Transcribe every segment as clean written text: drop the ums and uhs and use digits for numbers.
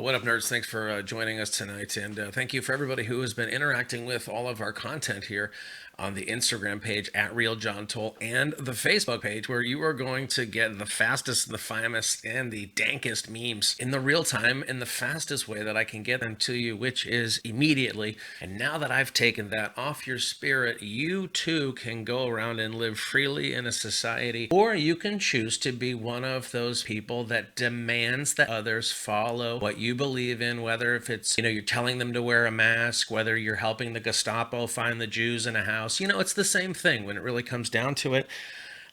Well, what up, nerds? Thanks for joining us tonight. And thank you for everybody who has been interacting with all of our content here on the Instagram page at Real John Toll and the Facebook page, where you are going to get the fastest, the finest, and the dankest memes in the real time in the fastest way that I can get them to you, which is immediately. And now that I've taken that off your spirit, you too can go around and live freely in a society, or you can choose to be one of those people that demands that others follow what you believe in, whether if it's, you're telling them to wear a mask, whether you're helping the Gestapo find the Jews in a house. It's the same thing when it really comes down to it.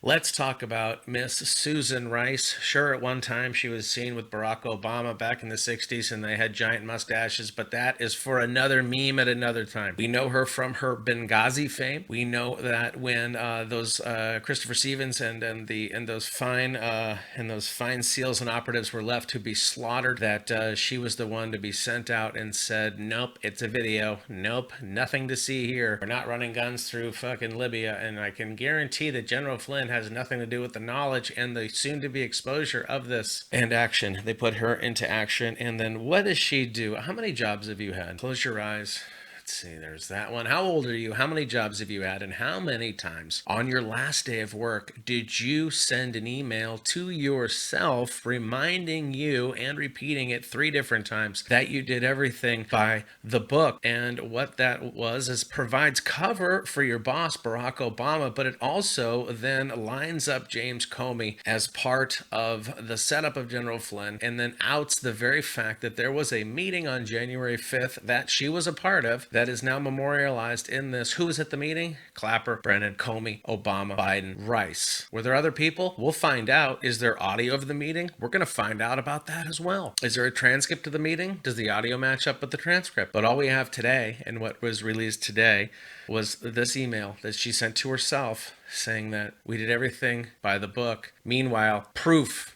Let's talk about Miss Susan Rice. Sure, at one time she was seen with Barack Obama back in the 60s and they had giant mustaches, but that is for another meme at another time. We know her from her Benghazi fame. We know that when those Christopher Stevens and those fine SEALs and operatives were left to be slaughtered, that she was the one to be sent out and said, nope, it's a video. Nope, nothing to see here. We're not running guns through fucking Libya. And I can guarantee that General Flint has nothing to do with the knowledge and the soon-to-be exposure of this and action. They put her into action, and then what does she do? How many jobs have you had? Close your eyes. Let's see, there's that one. How old are you? How many jobs have you had? And how many times on your last day of work did you send an email to yourself reminding you and repeating it 3 different times that you did everything by the book? And what that was is provides cover for your boss, Barack Obama, but it also then lines up James Comey as part of the setup of General Flynn, and then outs the very fact that there was a meeting on January 5th that she was a part of that is now memorialized in this. Who was at the meeting? Clapper, Brennan, Comey, Obama, Biden, Rice. Were there other people? We'll find out. Is there audio of the meeting? We're going to find out about that as well. Is there a transcript of the meeting? Does the audio match up with the transcript? But all we have today, and what was released today, was this email that she sent to herself saying that we did everything by the book. Meanwhile, proof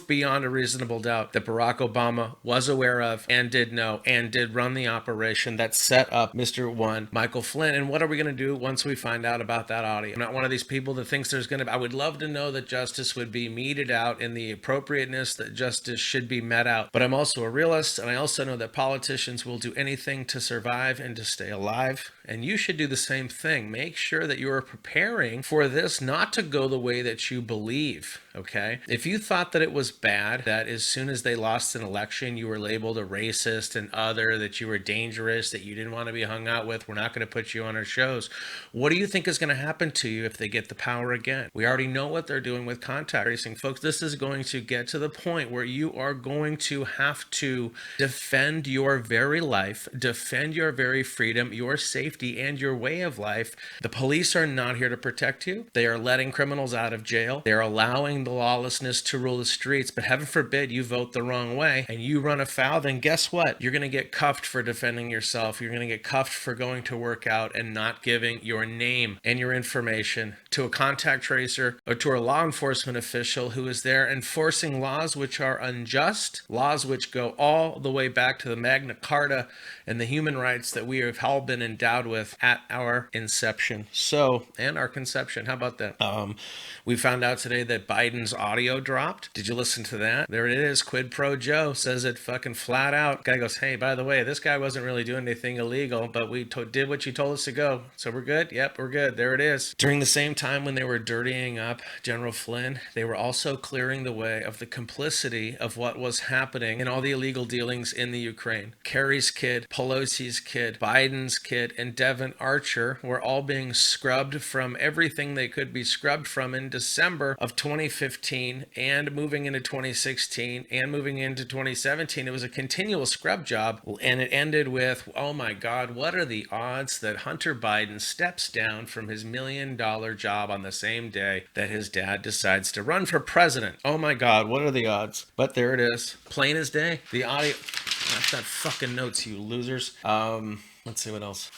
beyond a reasonable doubt that Barack Obama was aware of and did know and did run the operation that set up Mr. One, Michael Flynn. And what are we going to do once we find out about that audio? I'm not one of these people that thinks there's going to be, I would love to know that justice would be meted out in the appropriateness that justice should be met out. But I'm also a realist, and I also know that politicians will do anything to survive and to stay alive. And you should do the same thing. Make sure that you are preparing for this not to go the way that you believe, okay? If you thought that it was bad, that as soon as they lost an election, you were labeled a racist and other, that you were dangerous, that you didn't want to be hung out with, we're not going to put you on our shows. What do you think is going to happen to you if they get the power again? We already know what they're doing with contact tracing. Folks, this is going to get to the point where you are going to have to defend your very life, defend your very freedom, your safety, and your way of life. The police are not here to protect you. They are letting criminals out of jail. They're allowing the lawlessness to rule the streets, but heaven forbid you vote the wrong way and you run afoul, then guess what? You're going to get cuffed for defending yourself. You're going to get cuffed for going to work out and not giving your name and your information to a contact tracer or to a law enforcement official who is there enforcing laws which are unjust, laws which go all the way back to the Magna Carta and the human rights that we have all been endowed with at our inception. And our conception. How about that? We found out today that Biden's audio dropped. Did you listen to that? There it is. Quid pro Joe says it fucking flat out. Guy goes, hey, by the way, this guy wasn't really doing anything illegal, but we did what you told us to go. So we're good? Yep, we're good. There it is. During the same time when they were dirtying up General Flynn, they were also clearing the way of the complicity of what was happening in all the illegal dealings in the Ukraine. Kerry's kid, Pelosi's kid, Biden's kid, and Devin Archer were all being scrubbed from everything they could be scrubbed from in December of 2015 and moving into 2016 and moving into 2017. It was a continual scrub job, and it ended with, oh my God, what are the odds that Hunter Biden steps down from his $1 million job on the same day that his dad decides to run for president? Oh my God, what are the odds? But there it is, plain as day. The audio, that's not fucking notes, you losers. Let's see what else.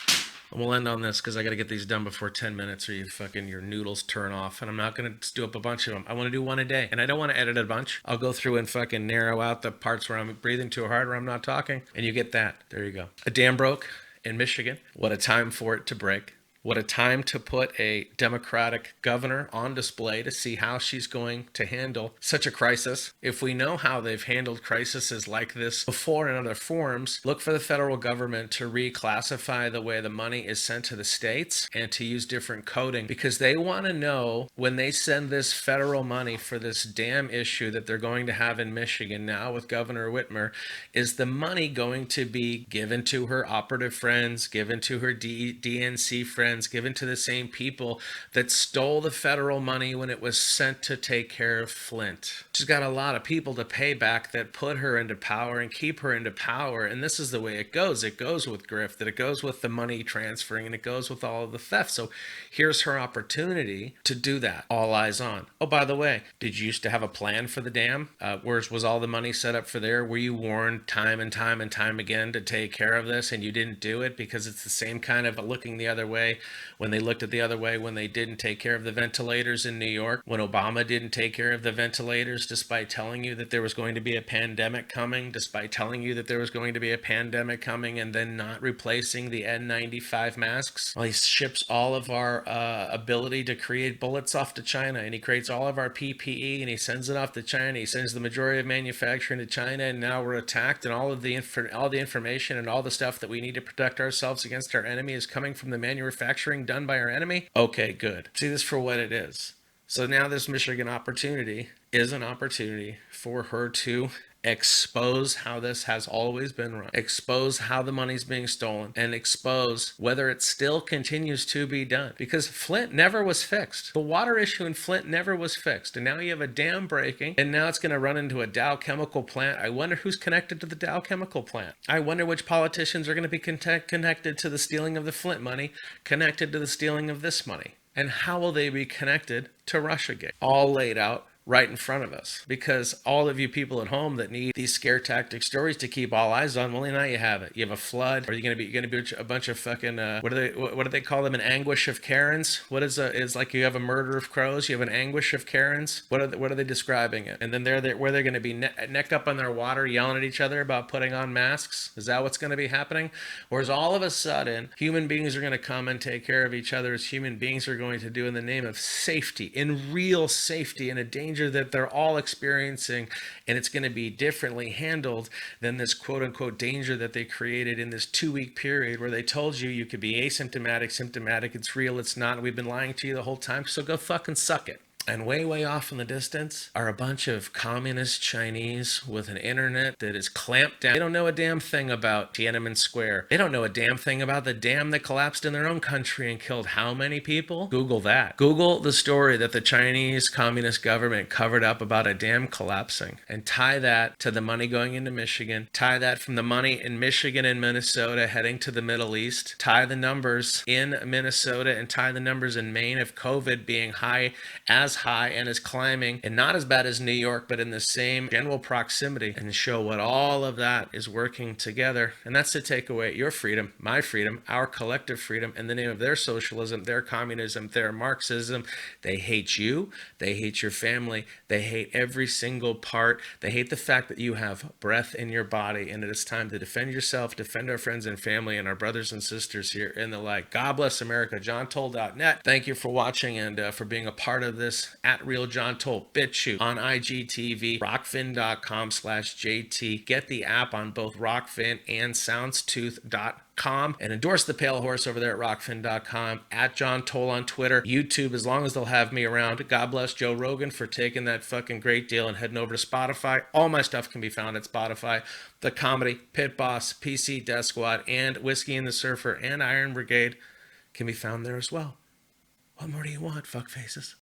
And we'll end on this because I got to get these done before 10 minutes or your noodles turn off. And I'm not going to do up a bunch of them. I want to do one a day. And I don't want to edit a bunch. I'll go through and fucking narrow out the parts where I'm breathing too hard or I'm not talking. And you get that. There you go. A dam broke in Michigan. What a time for it to break. What a time to put a Democratic governor on display to see how she's going to handle such a crisis. If we know how they've handled crises like this before in other forms, look for the federal government to reclassify the way the money is sent to the states and to use different coding, because they want to know when they send this federal money for this damn issue that they're going to have in Michigan now with Governor Whitmer, is the money going to be given to her operative friends, given to her DNC friends, given to the same people that stole the federal money when it was sent to take care of Flint. She's got a lot of people to pay back that put her into power and keep her into power. And this is the way it goes. It goes with grift, that it goes with the money transferring, and it goes with all of the theft. So here's her opportunity to do that. All eyes on. Oh, by the way, did you used to have a plan for the dam? Was all the money set up for there? Were you warned time and time and time again to take care of this, and you didn't do it because it's the same kind of looking the other way when they looked at the other way when they didn't take care of the ventilators in New York, when Obama didn't take care of the ventilators despite telling you that there was going to be a pandemic coming, despite telling you that there was going to be a pandemic coming, and then not replacing the N95 masks. Well, he ships all of our ability to create bullets off to China, and he creates all of our PPE and he sends it off to China. He sends the majority of manufacturing to China, and now we're attacked, and all the information and all the stuff that we need to protect ourselves against our enemy is coming from the manufacturing done by our enemy. Okay, good. See this for what it is. So now this Michigan opportunity is an opportunity for her to expose how this has always been run, expose how the money's being stolen, and expose whether it still continues to be done. Because Flint never was fixed. The water issue in Flint never was fixed. And now you have a dam breaking, and now it's going to run into a Dow chemical plant. I wonder who's connected to the Dow chemical plant. I wonder which politicians are going to be connected to the stealing of the Flint money, connected to the stealing of this money. And how will they be connected to Russiagate? All laid out right in front of us, because all of you people at home that need these scare tactic stories to keep all eyes on, well, now you have it. You have a flood. Are you going to be a bunch of fucking what do they call them? An anguish of Karens? What is it's like you have a murder of crows. You have an anguish of Karens. What are they describing it? And then they're where they're going to be neck up on their water, yelling at each other about putting on masks. Is that what's going to be happening? Whereas all of a sudden, human beings are going to come and take care of each other as human beings are going to do in the name of safety, in real safety, in a danger that they're all experiencing, and it's going to be differently handled than this quote-unquote danger that they created in this 2-week period where they told you could be asymptomatic, symptomatic, it's real, it's not, and we've been lying to you the whole time, so go fucking suck it. And way, way off in the distance are a bunch of communist Chinese with an internet that is clamped down. They don't know a damn thing about Tiananmen Square. They don't know a damn thing about the dam that collapsed in their own country and killed how many people? Google that. Google the story that the Chinese Communist government covered up about a dam collapsing, and tie that to the money going into Michigan. Tie that from the money in Michigan and Minnesota heading to the Middle East. Tie the numbers in Minnesota and tie the numbers in Maine of COVID being as high and is climbing, and not as bad as New York, but in the same general proximity, and show what all of that is working together. And that's to take away your freedom, my freedom, our collective freedom in the name of their socialism, their communism, their Marxism. They hate you. They hate your family. They hate every single part. They hate the fact that you have breath in your body, and it is time to defend yourself, defend our friends and family and our brothers and sisters here in the light. God bless America. JohnToll.net. Thank you for watching and for being a part of this. At Real John Toll, Bitchute on IGTV, rockfin.com/JT. Get the app on both Rockfin and Soundstooth.com, and endorse the Pale Horse over there at rockfin.com. At John Toll on Twitter, YouTube, as long as they'll have me around. God bless Joe Rogan for taking that fucking great deal and heading over to Spotify. All my stuff can be found at Spotify. The Comedy, Pitboss, PC, Deathsquad, and Whiskey and the Surfer and Iron Brigade can be found there as well. What more do you want, fuckfaces?